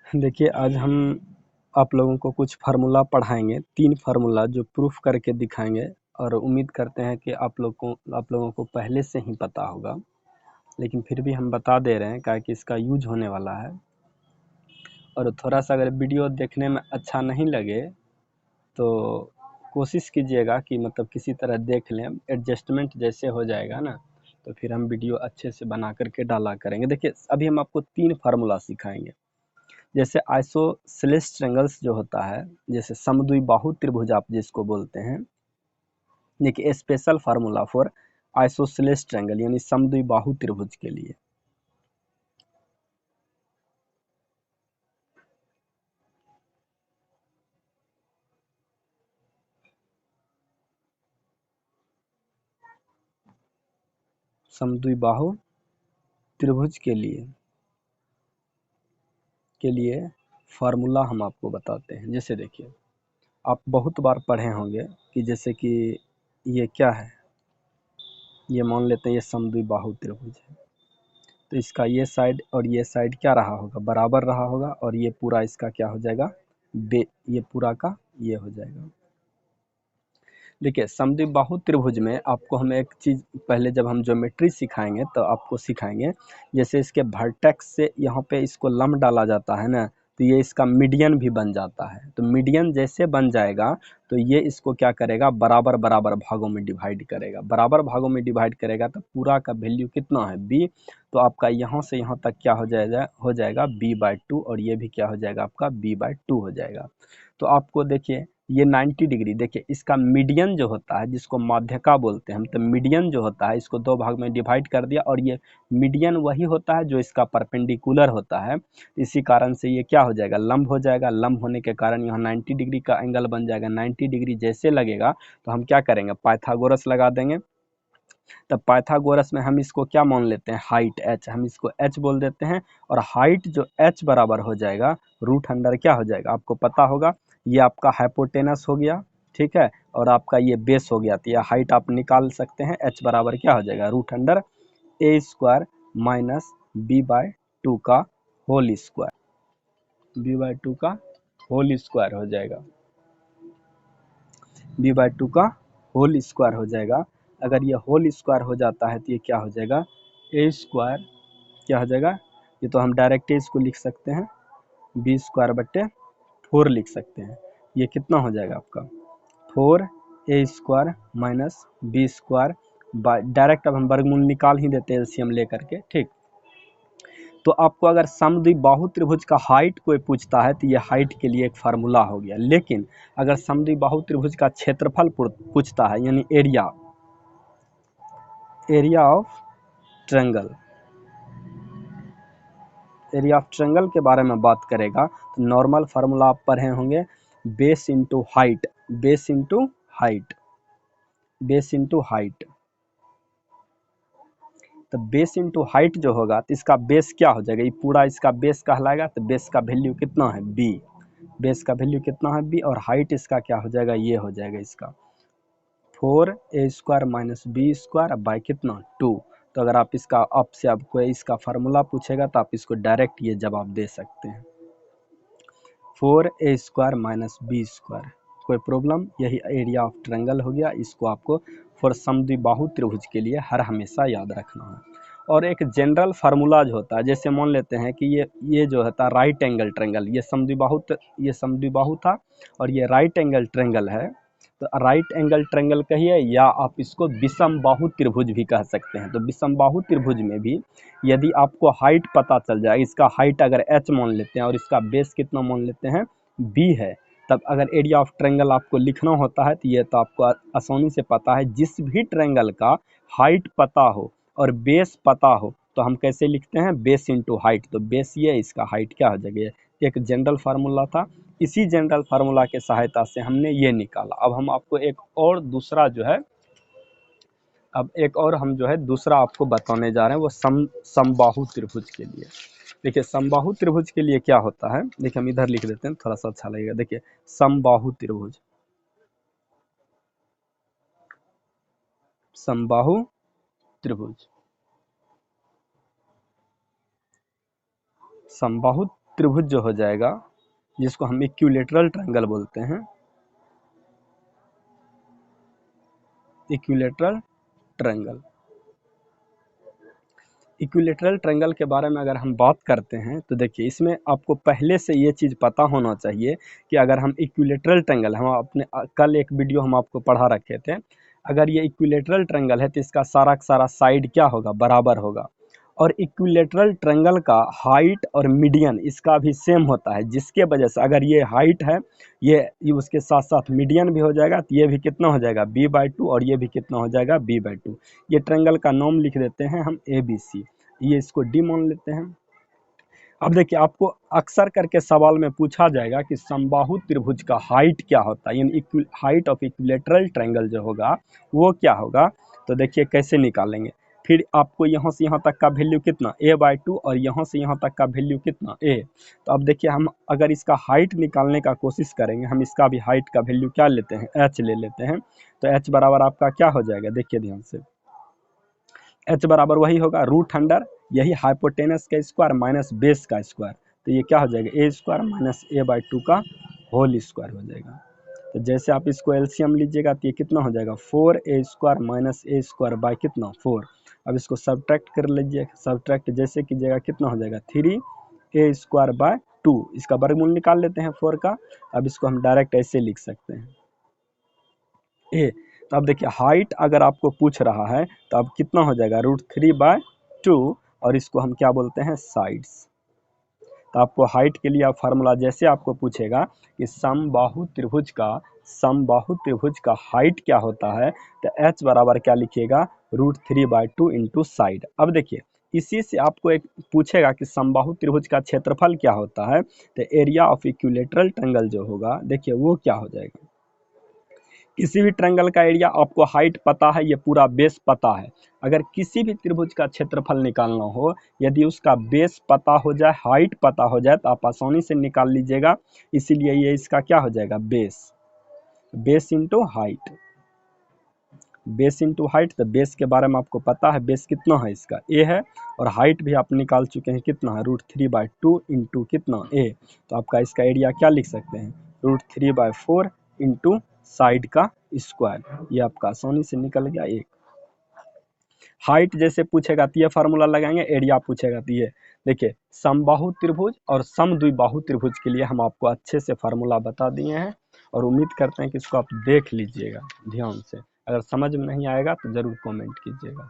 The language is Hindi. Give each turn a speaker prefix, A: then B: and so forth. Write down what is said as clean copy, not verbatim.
A: देखिए आज हम आप लोगों को कुछ फार्मूला पढ़ाएंगे, 3 फार्मूला जो प्रूफ करके दिखाएंगे और उम्मीद करते हैं कि आप लोगों को पहले से ही पता होगा, लेकिन फिर भी हम बता दे रहे हैं क्या कि इसका यूज होने वाला है। और थोड़ा सा अगर वीडियो देखने में अच्छा नहीं लगे तो कोशिश कीजिएगा कि मतलब किसी तरह देख लें, एडजस्टमेंट जैसे हो जाएगा ना तो फिर हम वीडियो अच्छे से बना करके डाला करेंगे। देखिए अभी हम आपको 3 फार्मूला सिखाएंगे। जैसे आइसोसेलेस ट्रायंगल्स जो होता है, जैसे समद्विबाहु त्रिभुज आप जिसको बोलते हैं, देखिए special formula for isosceles triangle यानी समद्विबाहु त्रिभुज के लिए। समद्विबाहु त्रिभुज के लिए फार्मूला हम आपको बताते हैं। जैसे देखिए आप बहुत बार पढ़े होंगे कि जैसे कि ये क्या है, ये मान लेते हैं ये समद्विबाहु त्रिभुज है, तो इसका ये साइड और ये साइड क्या रहा होगा, बराबर रहा होगा, और ये पूरा इसका क्या हो जाएगा, ये पूरा का ये हो जाएगा। देखिए समद्विबाहु त्रिभुज में आपको हम एक चीज़ पहले जब हम ज्योमेट्री सिखाएंगे तो आपको सिखाएंगे, जैसे इसके वर्टेक्स से यहाँ पे इसको लंब डाला जाता है ना, तो ये इसका मीडियन भी बन जाता है। तो मीडियन जैसे बन जाएगा तो ये इसको क्या करेगा, बराबर बराबर भागों में डिवाइड करेगा। बराबर भागों में डिवाइड करेगा तो पूरा का वैल्यू कितना है, बी, तो आपका यहाँ से यहाँ तक क्या हो जाएगा b/2, और ये भी क्या हो जाएगा आपका b/2 हो जाएगा। तो आपको देखिए ये 90 डिग्री, देखिए इसका मीडियन जो होता है जिसको माध्यका बोलते हैं हम, तो मीडियन जो होता है इसको 2 भाग में डिवाइड कर दिया, और ये मीडियन वही होता है जो इसका परपेंडिकुलर होता है। इसी कारण से ये क्या हो जाएगा, लंब हो जाएगा। लंब होने के कारण यहाँ 90 डिग्री का एंगल बन जाएगा। 90 डिग्री जैसे लगेगा तो हम क्या करेंगे, पाइथागोरस लगा देंगे। तब पाइथागोरस में हम इसको क्या मान लेते हैं, हाइट h, हम इसको h बोल देते हैं। और हाइट जो h बराबर हो जाएगा रूट अंडर क्या हो जाएगा, आपको पता होगा, ये आपका हाइपोटेनस हो गया, ठीक है, और आपका ये बेस हो गया। तो ये हाइट आप निकाल सकते हैं, h बराबर क्या हो जाएगा, root under a² minus b/2 का होल स्क्वायर, b/2 का होल स्क्वायर हो जाएगा, b/2 का होल स्क्वायर हो जाएगा। अगर ये होल स्क्वायर हो जाता है तो ये क्या हो जाएगा, a² क्या हो जाएगा, ये तो हम डायरेक्ट इसको लिख सकते हैं, b²/4 लिख सकते हैं। ये कितना हो जाएगा आपका 4a² minus b² bye, direct अब हम वर्गमूल निकाल ही देते हैं एलसीएम लेकर के, ठीक। तो आपको अगर समद्विबाहु त्रिभुज का हाइट कोई पूछता है तो ये हाइट के लिए एक फार्मूला हो गया। लेकिन अगर समद्विबाहु त्रिभुज का क्षेत्रफल पूछता है यानी area of triangle, area of triangle के बारे में बात करेगा तो नॉर्मल फार्मूला आप पढ़े होंगे, base into height, base into height, base into height. तो बेस इंटू हाइट जो होगा तो इसका बेस क्या हो जाएगा, ये पूरा इसका बेस कहलाएगा। तो बेस का वैल्यू कितना है, b, बेस का वैल्यू कितना है b, और हाइट इसका क्या हो जाएगा, ये हो जाएगा इसका 4a² माइनस b² बाय कितना 2। तो अगर आप इसका आपसे आपको इसका फार्मूला पूछेगा तो आप इसको डायरेक्ट ये जवाब दे सकते हैं, 4a² माइनस b²। कोई प्रॉब्लम, यही एरिया ऑफ ट्रायंगल हो गया। इसको आपको फॉर समद्विबाहु त्रिभुज के लिए हर हमेशा याद रखना है। और एक जनरल फार्मूला जो होता है, जैसे मान लेते हैं कि ये जो होता है राइट एंगल ट्रायंगल, ये समद्विबाहु था और ये राइट एंगल ट्रायंगल है। तो राइट एंगल ट्रायंगल कहिए या आप इसको विषमबाहु त्रिभुज भी कह सकते हैं। तो विषमबाहु त्रिभुज में भी यदि आपको हाइट पता चल जाए, इसका हाइट अगर h मान लेते हैं और इसका बेस कितना मान लेते हैं b है, तब अगर एरिया ऑफ ट्रायंगल आपको लिखना होता है तो ये तो आपको आसानी से पता है। जिस भी ट्रायंगल का हाइट पता हो और बेस पता हो तो हम कैसे लिखते हैं, बेस इंटू हाइट। तो बेस ये, इसका हाइट क्या हो जाएगा, एक जनरल फार्मूला था। इसी जनरल फार्मूला के सहायता से हमने ये निकाला। अब हम आपको एक और दूसरा जो है, अब एक और हम जो है दूसरा आपको बताने जा रहे हैं, वो समबाहु त्रिभुज के लिए। देखिए समबाहु त्रिभुज के लिए क्या होता है, देखिए हम इधर लिख देते हैं थोड़ा सा अच्छा लगेगा। देखिए समबाहु त्रिभुज, समबाहु त्रिभुज, समबाहु त्रिभुज जो हो जाएगा, जिसको हम इक्विलेटरल ट्रायंगल बोलते हैं, इक्विलेटरल ट्रायंगल। इक्विलेटरल ट्रायंगल के बारे में अगर हम बात करते हैं तो देखिए, इसमें आपको पहले से ये चीज़ पता होना चाहिए कि अगर हम इक्विलेटरल ट्रायंगल, हम अपने कल एक वीडियो हम आपको पढ़ा रखे थे, अगर ये इक्विलेटरल ट्रायंगल है तो इसका सारा का सारा साइड क्या होगा, बराबर होगा। और इक्विलेटरल ट्रायंगल का हाइट और मीडियन इसका भी सेम होता है, जिसके वजह से अगर ये हाइट है, ये उसके साथ साथ मीडियन भी हो जाएगा, तो ये भी कितना हो जाएगा, b/2, और ये भी कितना हो जाएगा, b/2। ये ट्रायंगल का नाम लिख देते हैं हम ABC, ये इसको D मान लेते हैं। अब देखिए, आपको अक्सर करके सवाल में पूछा जाएगा कि समबाहु त्रिभुज का हाइट क्या होता है, यानी हाइट ऑफ इक्विलेटरल ट्रायंगल जो होगा वो क्या होगा। तो देखिए कैसे निकालेंगे, फिर आपको यहाँ से यहाँ तक का वैल्यू कितना, a/2, और यहाँ से यहाँ तक का वैल्यू कितना, a। तो अब देखिए, हम अगर इसका हाइट निकालने का कोशिश करेंगे, हम इसका भी हाइट का वैल्यू क्या लेते हैं, h ले लेते हैं। तो h बराबर आपका क्या हो जाएगा, देखिए ध्यान से, h बराबर वही होगा √अंडर यही हाइपोटेनस का स्क्वायर माइनस बेस का स्क्वायर। तो ये क्या हो जाएगा, a² माइनस a/2 का होल स्क्वायर हो जाएगा। तो जैसे आप इसको एलसीएम लीजिएगा तो ये कितना हो जाएगा, 4a² माइनस a² बाय कितना, 4। अब इसको सब्ट्रैक्ट कर लीजिए, सब्ट्रैक्ट जैसे कीजिएगा कितना हो जाएगा, 3a² बाय 2। इसका वर्गमूल निकाल लेते हैं 4 का। अब इसको हम डायरेक्ट ऐसे लिख सकते हैं a। तो अब देखिए, हाइट अगर आपको पूछ रहा है तो अब कितना हो जाएगा, √3/2, और इसको हम क्या बोलते हैं, साइड्स। तो आपको हाइट के लिए फार्मूला जैसे आपको पूछेगा कि समबाहु त्रिभुज का हाइट क्या होता है, तो h बराबर क्या लिखिएगा, √3/2 इंटू साइड। अब देखिए, इसी से आपको एक पूछेगा कि समबाहु त्रिभुज का क्षेत्रफल क्या होता है, तो एरिया ऑफ इक्विलेटरल ट्रायंगल जो होगा, देखिए वो क्या हो जाएगा। किसी भी ट्रायंगल का एरिया आपको हाइट पता है, ये पूरा बेस पता है। अगर किसी भी त्रिभुज का क्षेत्रफल निकालना हो, यदि उसका बेस पता हो जाए, हाइट पता हो जाए, तो आप आसानी से निकाल लीजिएगा। इसीलिए ये इसका क्या हो जाएगा, base into height, base into height. तो बेस के बारे में आपको पता है, बेस कितना है इसका, a है, और हाइट भी आप निकाल चुके हैं, कितना है, √3/2 इंटू कितना, a। तो आपका इसका एरिया क्या लिख सकते हैं, √3/4 इंटू साइड का स्क्वायर। ये आपका आसानी से निकल गया एक। हाइट जैसे पूछेगा तो ये फार्मूला लगाएंगे, एरिया पूछेगा तो ये। देखिए, समबाहु त्रिभुज और समद्विबाहु त्रिभुज के लिए हम आपको अच्छे से फार्मूला बता दिए हैं, और उम्मीद करते हैं कि इसको आप देख लीजिएगा ध्यान से। अगर समझ में नहीं आएगा तो ज़रूर कमेंट कीजिएगा।